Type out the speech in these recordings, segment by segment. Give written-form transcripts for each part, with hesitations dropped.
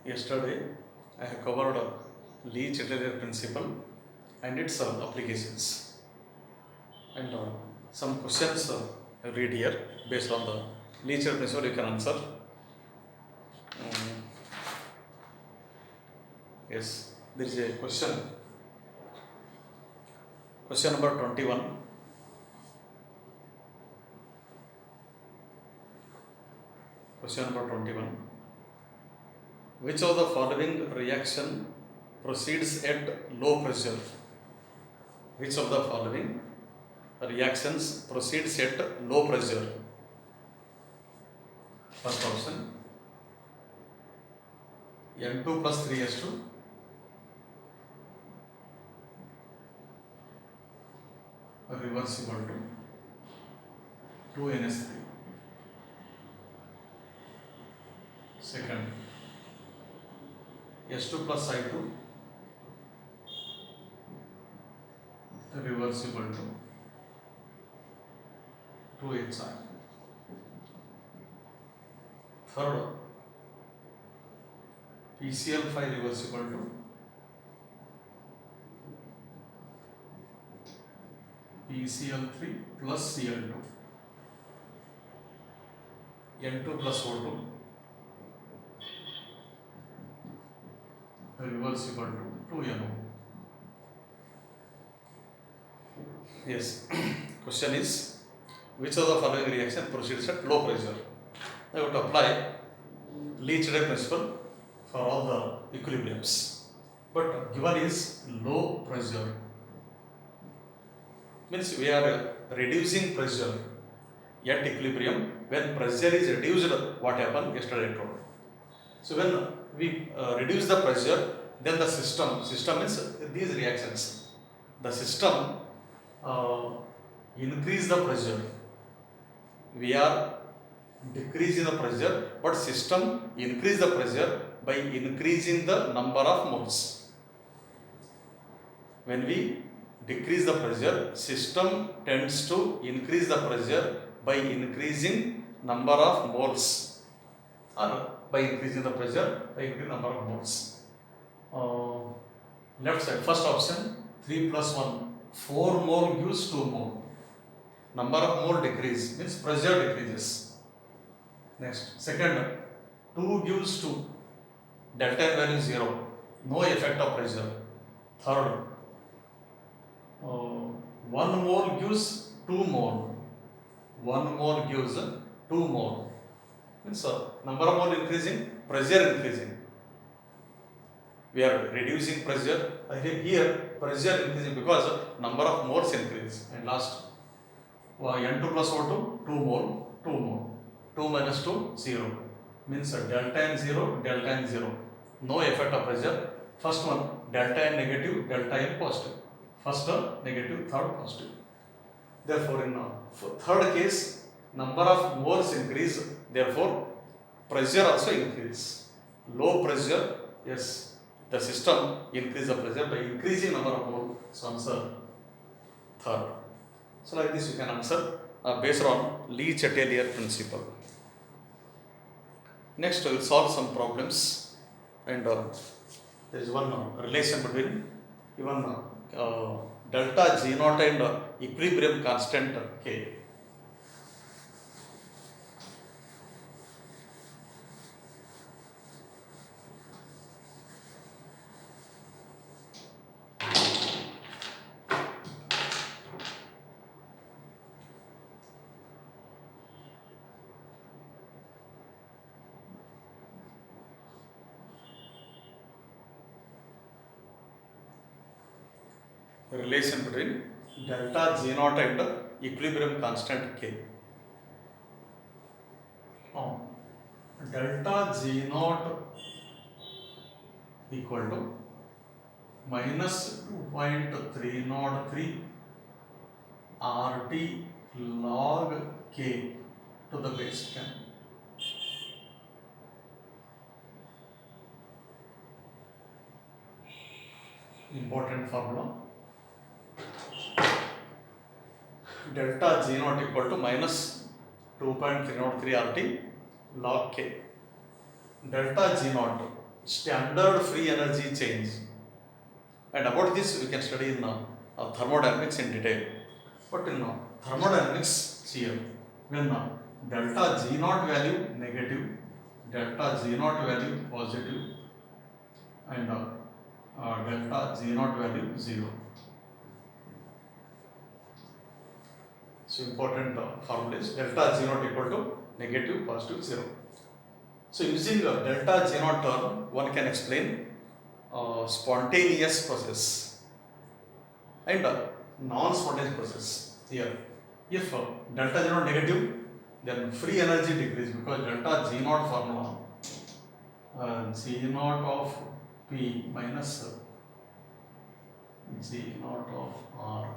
Yesterday, I have covered Lee-Chatterjee principle and its applications. And some questions I read here based on the Lee-Chatterjee principle. You can answer. Yes, there is a question. Question number 21. Question number 21. Which of the following reaction proceeds at low pressure? Which of the following reactions proceeds at low pressure? First option, N2 plus 3S2 reversible to 2NS3. Second, S2 plus I2 reversible to 2HI. Third, PCl5 reversible to PCl3 plus Cl2. N2 plus O2 reversible to 2NO. Yes. Question is, which of the following reaction proceeds at low pressure? I would apply Lee-Chatterjee principle for all the equilibriums. But given is low pressure, means we are reducing pressure at equilibrium. When pressure is reduced, what happened? Yesterday I told. So when we reduce the pressure, then the system means these reactions. The system increase the pressure. We are decreasing the pressure, but system increase the pressure by increasing the number of moles. When we decrease the pressure, system tends to increase the pressure by increasing number of moles, or by increasing the pressure by increasing number of moles. Left side, first option, 3 plus 1, 4 mole gives 2 mole. Number of mole decrease means pressure decreases. Next, second, 2 gives 2, delta N value 0, no effect of pressure. Third, 1 mole gives 2 mole. 1 mole gives 2 mole. Means number of mole increasing, pressure increasing. We are reducing pressure. Here pressure increasing because number of moles increase. And last, N2 plus O2, 2 mole, 2 mole. 2 minus 2, 0. Means delta N 0, delta N 0. No effect of pressure. First one, delta N negative, delta N positive. First negative, third positive. Therefore, in third case, number of moles increase. Therefore, pressure also increase. Low pressure, yes, the system increase the pressure by increasing number of moles. So answer third. So like this you can answer based on Lee-Chatterjee principle. Next we will solve some problems, and there is one relation between even delta G naught and equilibrium constant K. Relation between delta G naught and equilibrium constant K. Delta G naught equal to minus 2.303 RT log K to the base 10. Important formula. Delta G naught equal to minus 2.303 RT log K. Delta G naught standard free energy change. And about this we can study in thermodynamics in detail. But in thermodynamics here, when delta G naught value negative, delta G naught value positive, and delta G naught value 0. So important formula is delta G naught equal to negative, positive, 0. So using delta G naught term, one can explain spontaneous process and non-spontaneous process. Here, if delta G naught negative, then free energy decrease because delta G naught formula G naught of P minus G naught of R.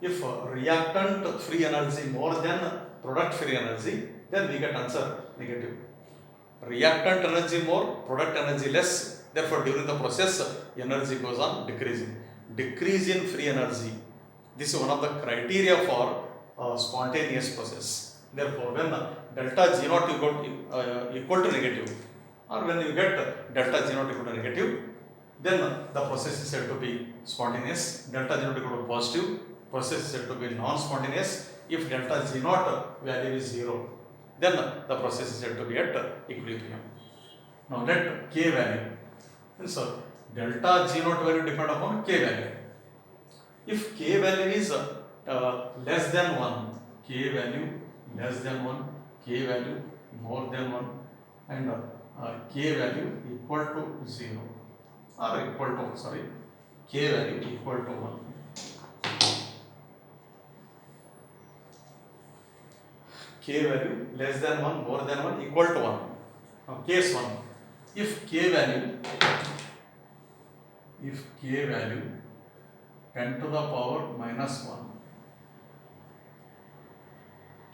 If reactant free energy more than product free energy, then we get answer negative. Reactant energy more, product energy less. Therefore, during the process, energy goes on decreasing. Decrease in free energy. This is one of the criteria for spontaneous process. Therefore, when delta G naught equal to negative, or when you get delta G naught equal to negative, then the process is said to be spontaneous. Delta G naught equal to positive, process is said to be non-spontaneous. If delta G naught value is 0, then the process is said to be at equilibrium. Now let K value. So delta G naught value depend upon K value. If K value is less than 1, K value less than 1, K value more than 1, and K value equal to 0 or equal to, sorry, K value equal to 1. K value less than 1, more than 1, equal to 1. Now case 1, if K value 10 to the power minus 1,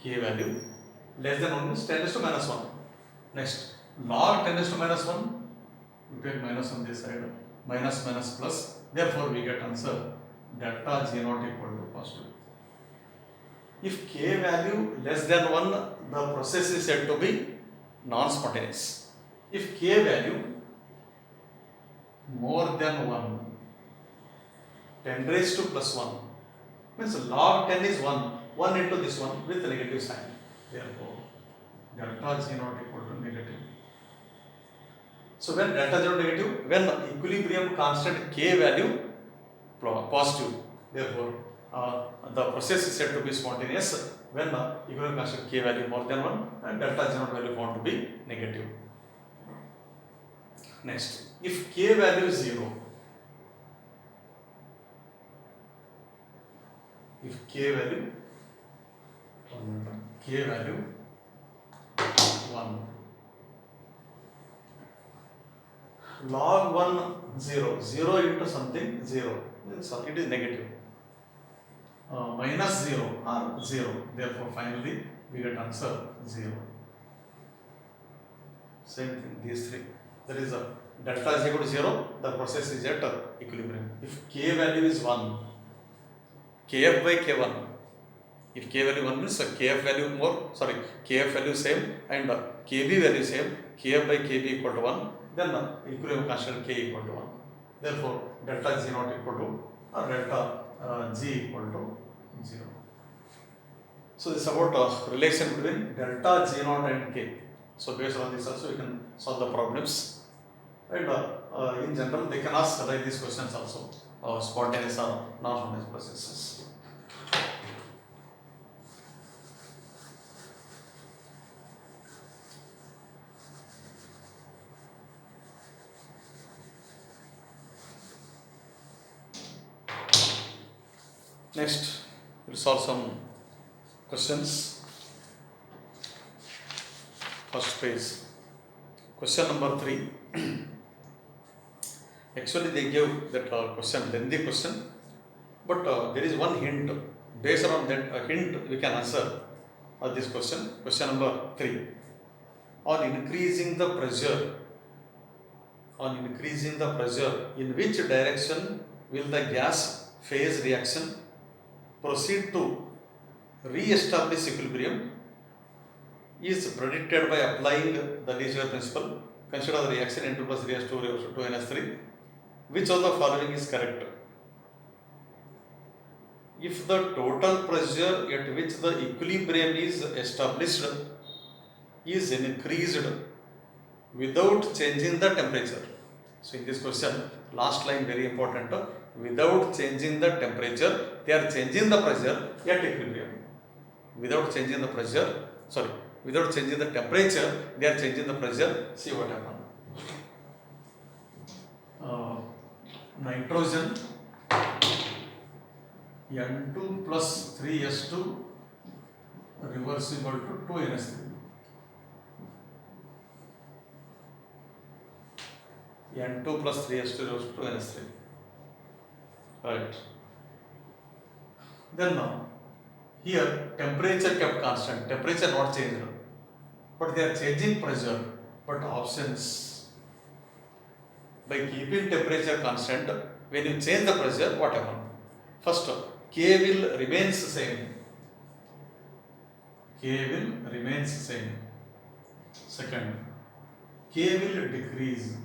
K value less than 1 means 10 raised to minus 1. Next, log 10 raised to minus 1, you take minus on this side, minus minus plus, therefore we get answer delta G naught equal to positive. If K value less than 1, the process is said to be non-spontaneous. If K value more than 1, 10 raised to plus 1, means log 10 is 1 into this one with negative sign. Therefore, delta G naught equal to negative. So when delta G naught negative, when equilibrium constant K value positive, therefore the process is said to be spontaneous when the equilibrium constant K value more than 1 and delta G naught value found to be negative. Next, if K value is 0, if K value 1, log 1 0 into something 0 means it is negative. Minus 0 or 0, therefore finally we get answer 0. Same thing, these three. That is delta is equal to 0, the process is at equilibrium. If K value is 1, Kf by K1, if K value 1 means Kf value more, sorry, Kf value same and Kb value same, Kf by Kb equal to 1, then equilibrium constant K equal to 1. Therefore, delta G naught equal to or delta G equal to 0. So this is about relation between delta G naught and K. So based on this also you can solve the problems, and in general they can ask like these questions also, spontaneous or non-spontaneous processes. Next, we'll solve some questions. First page, question number 3. Actually, they gave that question, lengthy question, but there is one hint. Based on that hint, we can answer this question. Question number 3. On increasing the pressure, in which direction will the gas phase reaction proceed to re-establish equilibrium is predicted by applying the Legendary principle. consider the reaction N2 plus 3s2 raised to 2ns3. Which of the following is correct? If the total pressure at which the equilibrium is established is increased without changing the temperature. So in this question, last line very important. Without changing the temperature, they are changing the pressure at equilibrium. Without changing the pressure, without changing the temperature, they are changing the pressure. See what happened. Nitrogen N2 plus 3s2 reversible to 2ns3. N2 plus 3s2 reversible to 2ns3. Right. Then here temperature kept constant, temperature not changed, but they are changing pressure. But options, by keeping temperature constant, when you change the pressure, what happens? First, K will remains same. K will remains same. Second, K will decrease.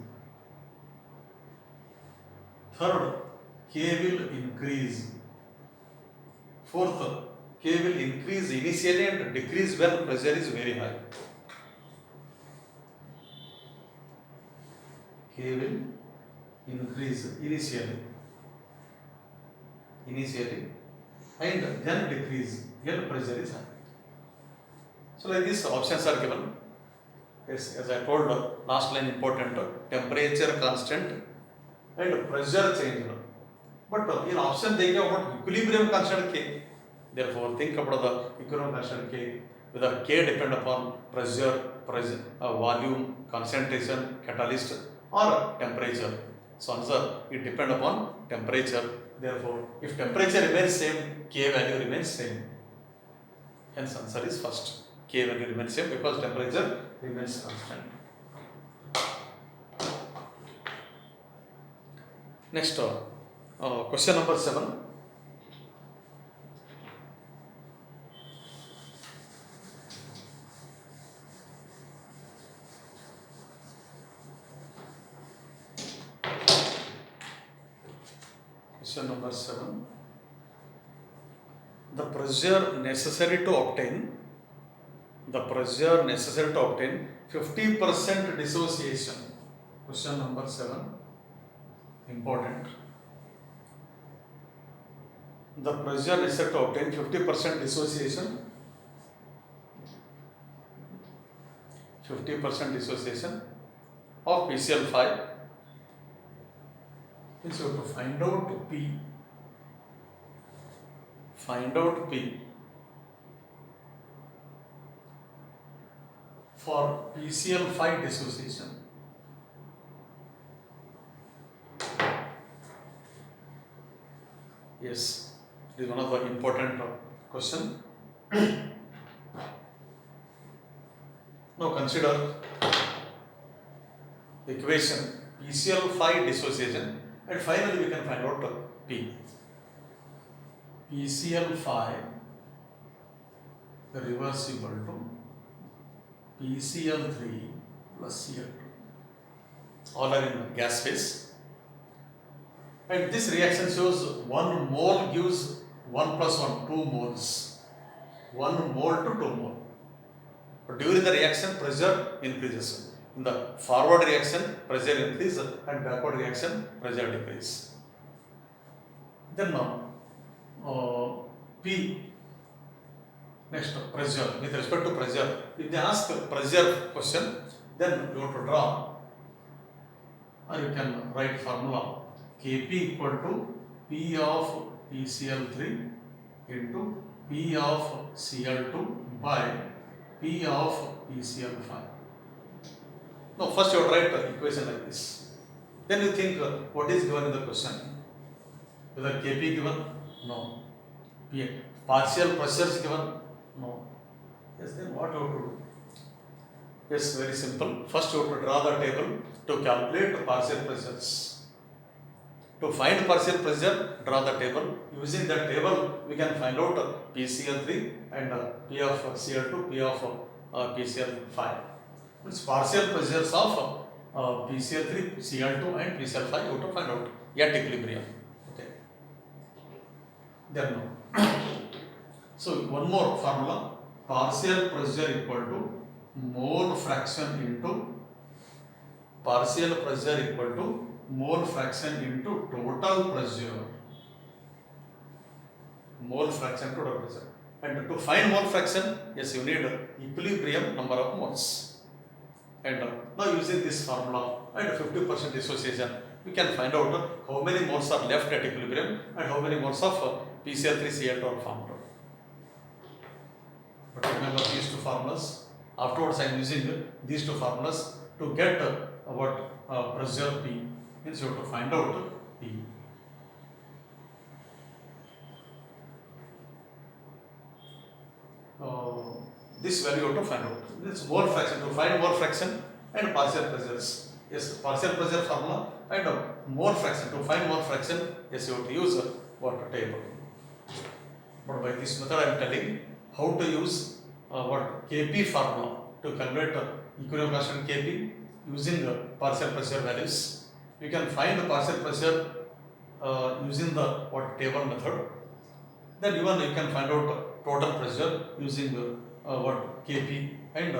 Third, K will increase. Fourth, K will increase initially and decrease when pressure is very high. K will increase initially and then decrease when pressure is high. So like these options are given. Yes, as I told, last line important, temperature constant and pressure changed. But in option they give about equilibrium constant K. Therefore think about the equilibrium constant K, whether K depend upon pressure, volume, concentration, catalyst or temperature. So answer, it depend upon temperature. Therefore, if temperature remains same, K value remains same. Hence answer is first. K value remains same because temperature remains constant. Next, question number 7. Question number 7. The pressure necessary to obtain 50% dissociation. Question number 7. Important. The pressure necessary to obtain 50% dissociation. 50% dissociation of PCl5. So you have to find out P. For PCl5 dissociation. Yes, this is one of the important question. Now consider the equation PCl5 dissociation, and finally we can find out P. PCl5 reversible to PCl3 plus Cl2. All are in gas phase. And this reaction shows 1 mole gives 1 plus 1, 2 moles. 1 mole to 2 mole. But during the reaction, pressure increases. In the forward reaction, pressure increases, and backward reaction, pressure decreases. Then now, P. Next, pressure. With respect to pressure, if they ask pressure question, then you have to draw, or you can write formula Kp equal to P of PCl3 into P of Cl2 by P of PCl5. Now, first you have to write the equation like this. Then you think what is given in the question. Whether Kp given? No. P. Partial pressures given? No. Yes, then what you have to do? Yes, very simple. First you have to draw the table to calculate partial pressures. To find partial pressure, draw the table. Using that table, we can find out PCl3 and P of Cl2, P of PCl5. It's partial pressures of PCl3, Cl2 and PCl5, you have to find out at equilibrium. Okay. Then so one more formula, partial pressure equal to mole fraction into partial pressure equal to mole fraction into total pressure. Mole fraction to total pressure. And to find mole fraction, yes, you need equilibrium number of moles. And now using this formula and 50% dissociation, we can find out how many moles are left at equilibrium and how many moles of PCl3Cl2 are formed. But remember these two formulas. Afterwards, I am using these two formulas to get what pressure P. Means you have to find out P. This value you have to find out. This mole fraction, to find mole fraction and partial pressures. Yes, partial pressure formula and mole fraction. To find mole fraction, yes, you have to use what table. But by this method, I am telling how to use what Kp formula to calculate equilibrium constant Kp using partial pressure values. You can find the partial pressure using the what table method. Then even you can find out total pressure using what Kp and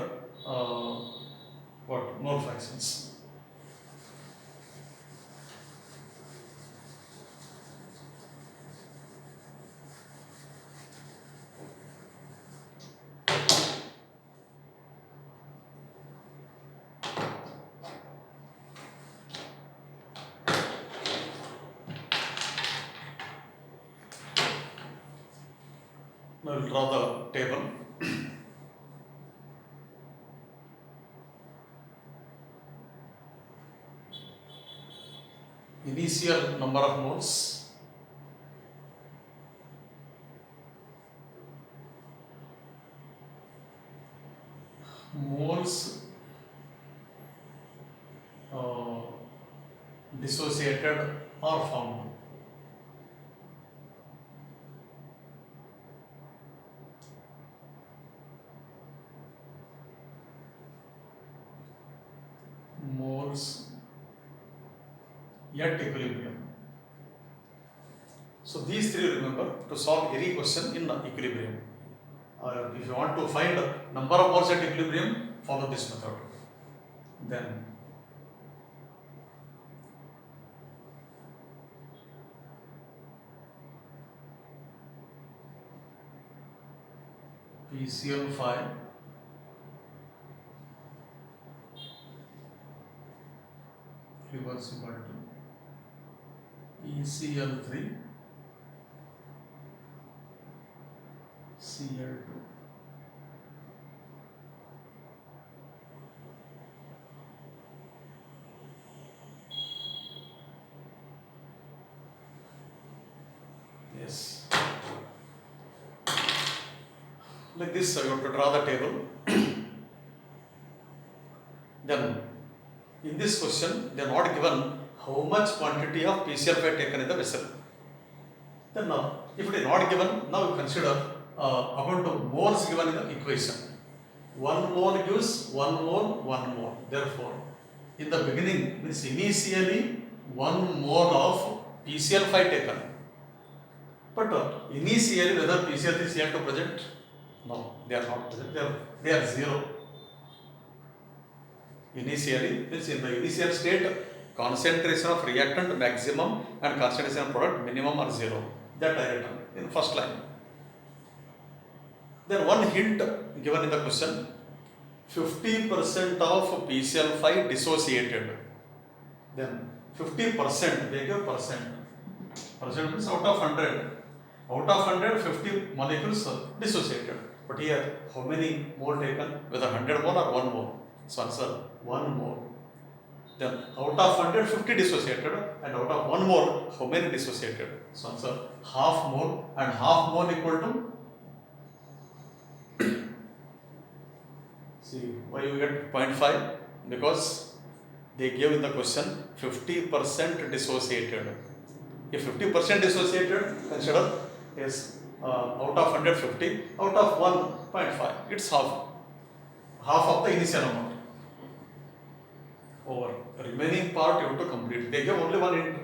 what mole fractions. Now we will draw the table. Initial number of moles, moles dissociated or found. Moles at equilibrium. So these three remember to solve any question in equilibrium. If you want to find number of moles at equilibrium, follow this method. Then PCl5 equals to ECl3 Cl2. Yes. Like this, you have to draw the table. Then, in this question, they are not given how much quantity of PCl5 taken in the vessel. Then now, if it is not given, now you consider according to moles given in the equation. 1 mole gives 1 mole, 1 mole. Therefore, in the beginning, means initially 1 mole of PCl5 taken. But initially, whether PCl3 Cl2 present? No, they are not present. They are 0. Initially, means in the initial state, concentration of reactant maximum and concentration of product minimum are 0. That I written in first line. Then one hint given in the question, 50% of PCl5 dissociated. Then 50%, they give percent. Percent means out of 100. Out of 100, 50 molecules dissociated. But here, how many mole taken? Whether 100 mole or 1 mole? So answer 1 mole. Then out of 100, 50 dissociated, and out of 1 mole, how many dissociated? So answer half mole, and half mole equal to. See why you get 0.5? Because they gave in the question 50% dissociated. If 50% dissociated, consider is out of 150, out of 1.5, it's half of the initial amount. Over. remaining part you have to complete. They give only one hint.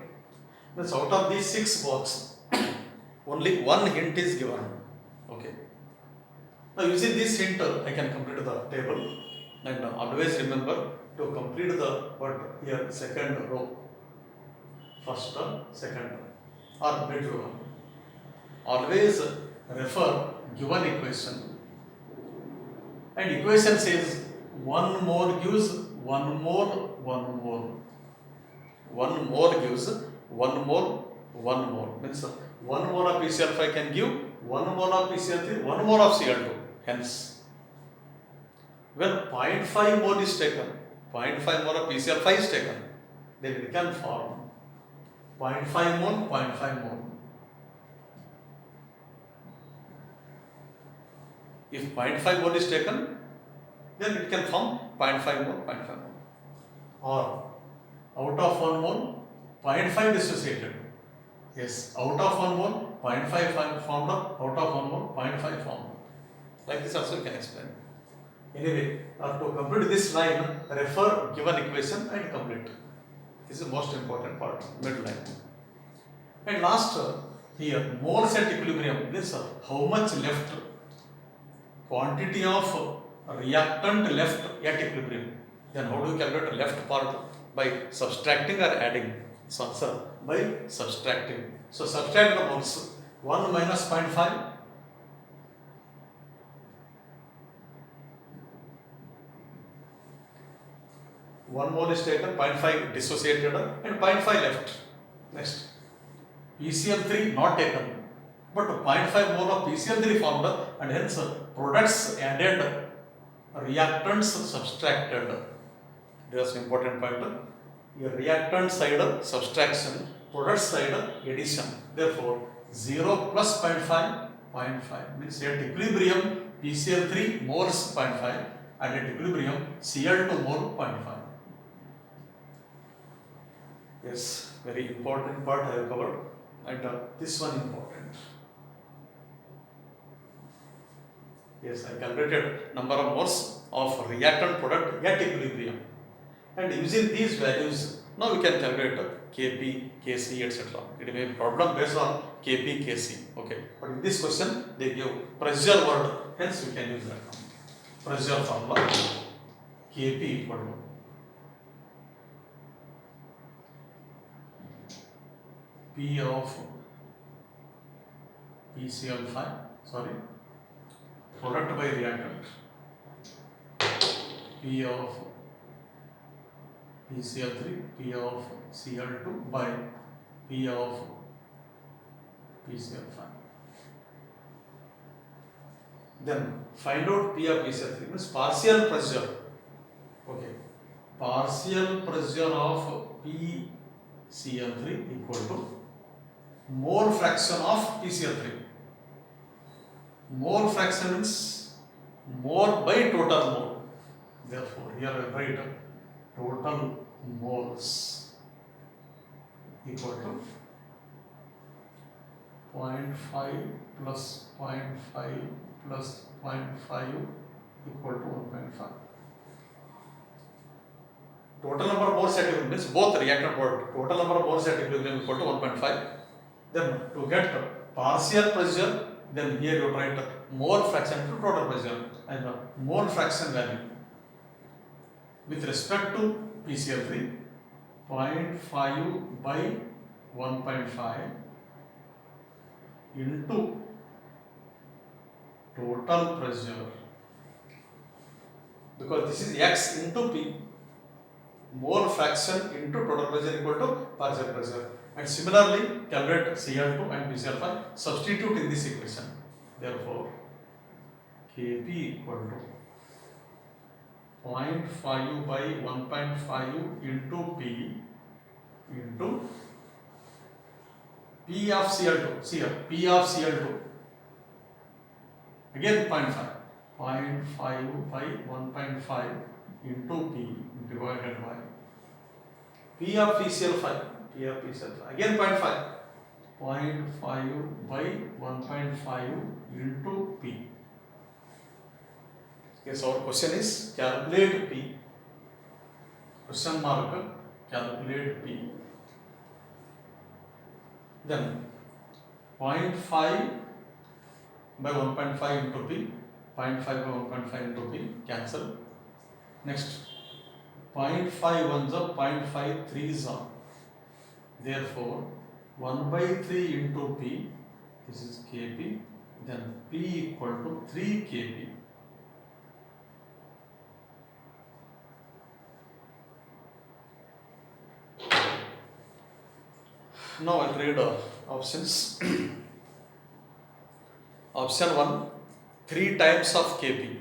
Means out of these 6 boxes, only one hint is given. Okay. Now using this hint, I can complete the table. And always remember to complete the what here second row, first row, second row, or mid row. Always refer given equation. And equation says one more gives one more, one more. One more gives one more, one more. Means 1 mole of PCl5 can give 1 mole of PCl3, 1 mole of Cl2. Hence, when 0.5 mole is taken, 0.5 mole of PCl5 is taken, then we can form 0.5 mole, 0.5 mole. If 0.5 mole is taken, then it can form 0.5 mole, 0.5 mole. Or out of 1 mole, 0.5 dissociated. Yes, out of 1 mole, 0.5 formed up, out of 1 mole, 0.5 formed. Like this also you can explain. Anyway, to complete this line, refer given equation and complete. This is the most important part, midline. And last here, moles at equilibrium. This how much left, quantity of reactant left at equilibrium. Then how do you calculate left part? By subtracting or adding? So answer by subtracting. So subtract the moles. 1 minus 0.5. 1 mole is taken, 0.5 dissociated and 0.5 left. Next, PCl3 not taken, but 0.5 mole of PCl3 formed and hence products added, reactants subtracted. That's important point. Your reactant side subtraction, product side addition. Therefore, 0 plus 0.5, 0.5 means at equilibrium PCl3 moles 0.5 and at equilibrium Cl2 mole 0.5. Yes, very important part I have covered, and this one important. Yes, I calculated number of moles of reactant product at equilibrium, and using these values, now we can calculate Kp, Kc, etc. It may be problem based on Kp, Kc. Okay, but in this question they give pressure word, hence we can use that. Pressure formula Kp equal to P of PCl5, product by reactant, P of PCl3, P of Cl2 by P of PCl5. Then find out P of PCl3 means partial pressure. Okay, partial pressure of PCl3 equal to mole fraction of PCl3. Mole fraction means mole by total mole. Therefore, here I write total moles equal to 0.5 plus 0.5 plus 0.5 equal to 1.5. Total number of moles at equilibrium means both reactant product. Total number of moles at equilibrium equal to 1.5. Then to get partial pressure, then here you write mole fraction to total pressure and the mole fraction value with respect to PCl3 0.5 by 1.5 into total pressure, because this is X into P, mole fraction into total pressure equal to partial pressure. And similarly, calculate Cl2 and PCl5, substitute in this equation. Therefore, Kp equal to 0.5 by 1.5 into P into P of Cl2. See here, P of Cl2. Again 0.5. 0.5 by 1.5 into P divided by P of PCl5. P of PCl5. Again 0.5. 0.5 by 1.5 into P. Yes, our question is calculate P. Question mark. calculate P. Then 0.5 by 1.5 into P, 0.5 by 1.5 into P, cancel. Next, 0.5 ones are 0.5 threes are. Therefore, 1 by 3 into P, this is Kp, then P equal to 3 Kp. Now I'll read options. Option 1, 3 times of Kp.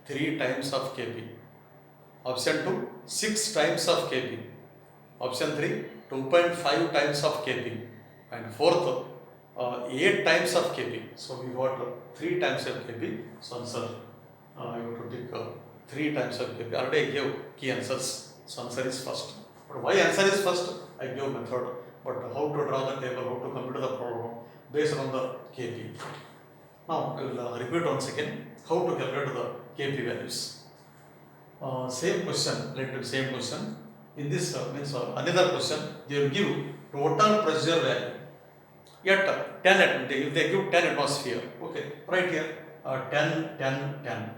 3 times of Kp. Option 2, 6 times of Kp. Option 3, 2.5 times of Kp. And fourth, 8 times of Kp. So we got 3 times of Kp. So answer, you have to take 3 times of Kp. Already I gave key answers. So answer is first. But why answer is first? I gave method. But how to draw the table, how to compute the problem based on the Kp. Now I will repeat once again how to calculate the Kp values. Same question, related same question. In this means another question, they will give total pressure value at 10 if they give 10 atmosphere, okay, right here 10, 10, 10.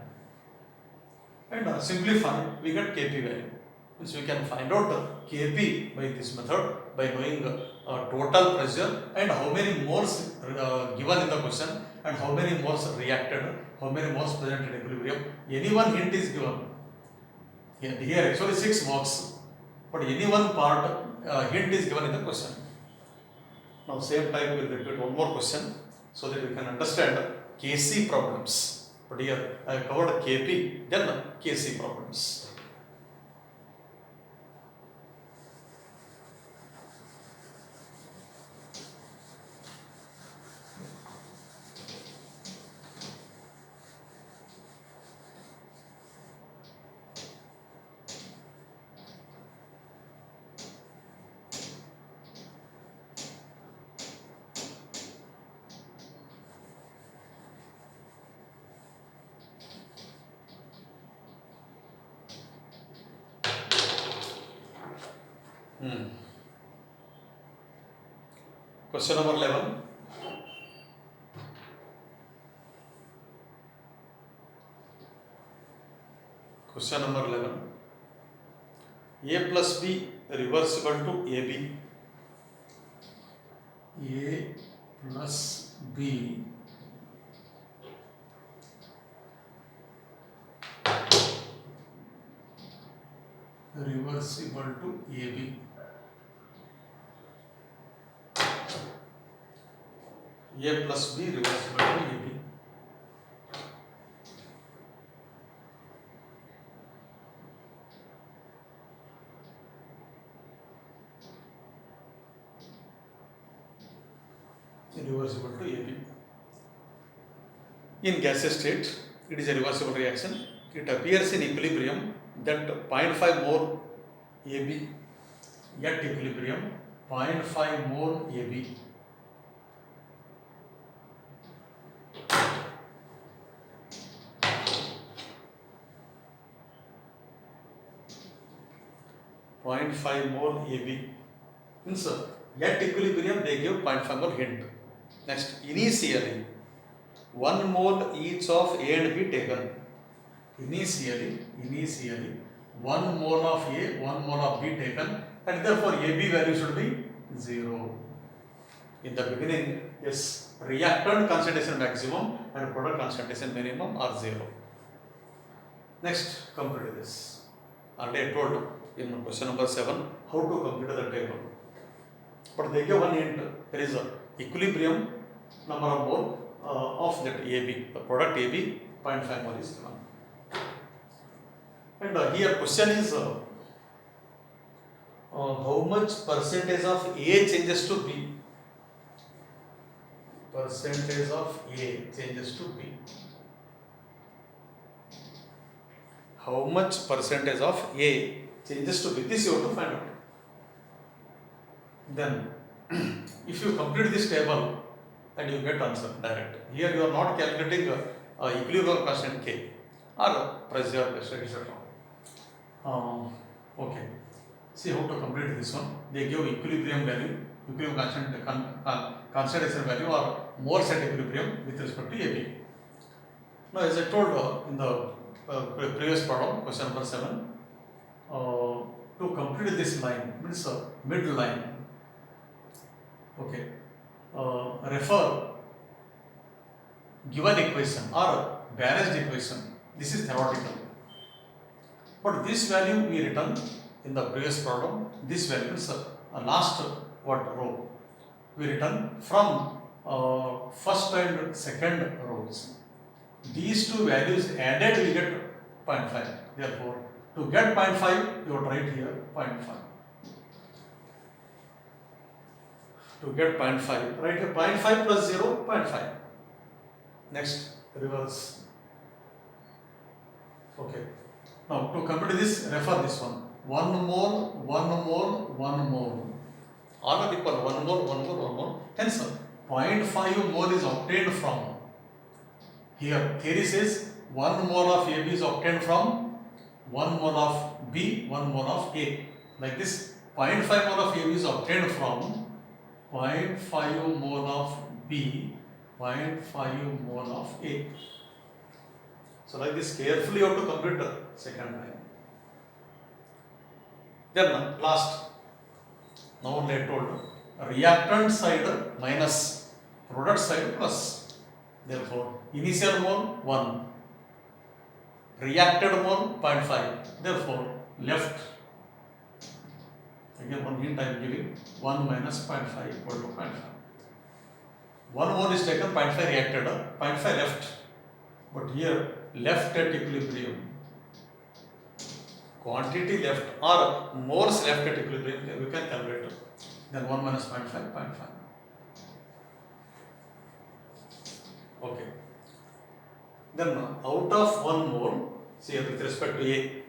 And simplify, we get Kp value. Means we can find out Kp by this method by knowing total pressure and how many moles given in the question and how many moles reacted, how many moles present in equilibrium. Any one hint is given. Here actually 6 marks, but any one part hint is given in the question. Now same time we will repeat one more question so that we can understand Kc problems. But here I have covered Kp, then Kc problems. Question number 11. Question number 11. A plus B reversible to AB. A plus B reversible to AB. A plus B reversible to AB. Reversible to AB. In gaseous state, it is a reversible reaction. It appears in equilibrium that 0.5 more AB at equilibrium, 0.5 more AB. .5 more AB. Means at equilibrium they give 0.5 more hint. Next, initially 1 mole each of A and B taken. Initially 1 mole of A, 1 mole of B taken, and therefore AB value should be 0. In the beginning, yes, reactant concentration maximum and product concentration minimum are 0. Next, compute this. Already I told in question number 7 how to compute the table. But they give one hint. There is a equilibrium number of mole of that AB, the product AB, 0.5 mole is given. And here question is how much percentage of A changes to B? Percentage of A changes to B. How much percentage of A changes to B? This you have to find out. Then, if you complete this table and you get answer direct. Here you are not calculating equilibrium constant K or pressure, etc. Okay. see how to complete this one. They give equilibrium value, equilibrium concentration value or moles at equilibrium with respect to AB. Now, as I told in the previous problem, question number 7, to complete this line, means mid line, okay, refer given equation or balanced equation. This is theoretical. But this value we written in the previous problem, this value is last row. We written from first and second rows. These two values added we get 0.5. Therefore, to get 0.5, you would write here 0.5. To get 0.5, write here 0.5 plus 0, 0.5. Next, reverse. Okay. Now, to complete this, refer this one. 1 mole, 1 mole, 1 mole. All are equal. 1 mole, 1 mole, 1 mole. Hence, 0.5 mole is obtained from. Here, theory says 1 mole of AB is obtained from 1 mole of B, 1 mole of A. Like this, 0.5 mole of AB is obtained from 0.5 mole of B, 0.5 mole of A. So, like this, carefully you have to complete the second line. Then, last. Now, only I told reactant side minus, product side plus. Therefore, initial mole 1, reacted mole 0.5. Therefore, left. Again, one hint I am giving, 1 minus 0.5 equal to 0.5. 1 mole is taken, 0.5 reacted, 0.5 left. But here, left at equilibrium. Quantity left or moles left at equilibrium, we can calculate it. Then 1 minus 0.5, 0.5. Okay. Then out of 1 mole, see with respect to A,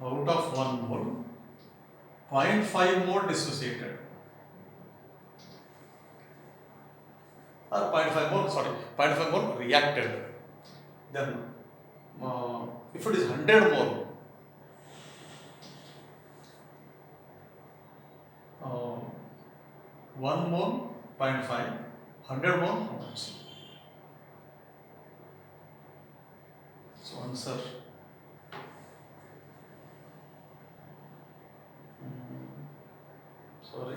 out of 1 mole, 0.5 mole dissociated. Or 0.5 mole, sorry, 0.5 mole reacted. Then, if it is 100 mole, 1 mole, 0.5, 100 mole, how much? So, answer. Sorry,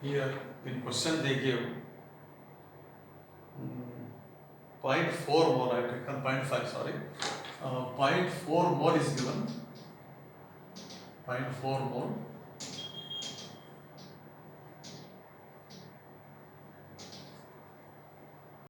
here in question they give 0.4 mole, I have taken 0.5, sorry. 0.4 mole is given, 0.4 mole,